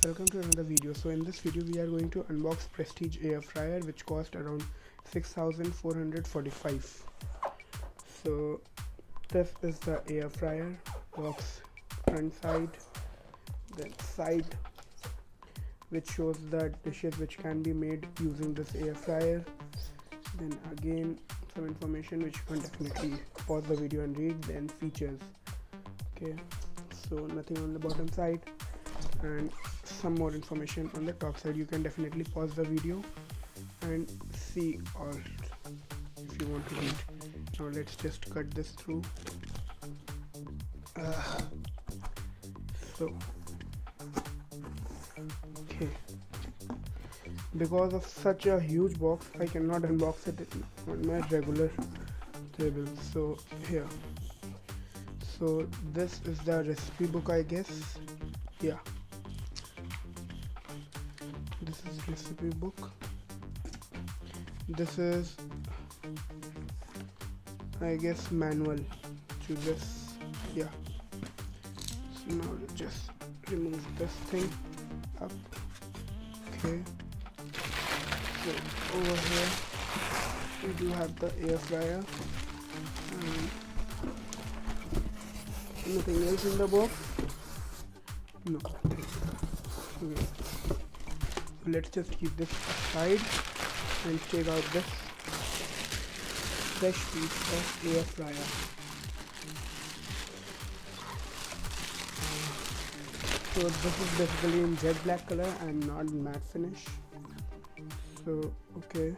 welcome to another video. So in this video we are going to unbox Prestige air fryer, which cost around 6,445. So this is the air fryer box, front side, then side, which shows the dishes which can be made using this air fryer. Then again some information which you can definitely pause the video and read. Then features. Okay, so nothing on the bottom side and some more information on the top side. You can definitely pause the video and see all if you want to read. Now let's just cut this through. Okay, because of such a huge box I cannot unbox it on my regular table. So here, so this is the recipe book, I guess. Yeah, this is recipe book. This is, I guess, manual to this. Yeah, so now let's just remove this thing up. Okay, so over here we do have the air fryer and nothing else in the box. No. Okay. Let's just keep this aside and check out this fresh piece of air fryer. So this is basically in jet black color and not matte finish. So okay,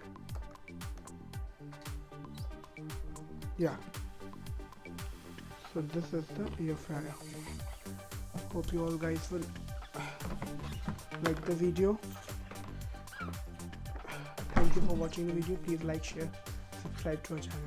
yeah, so this is the air fryer. Hope you all guys will like the video. Thank you for watching the video. Please like, share, subscribe to our channel.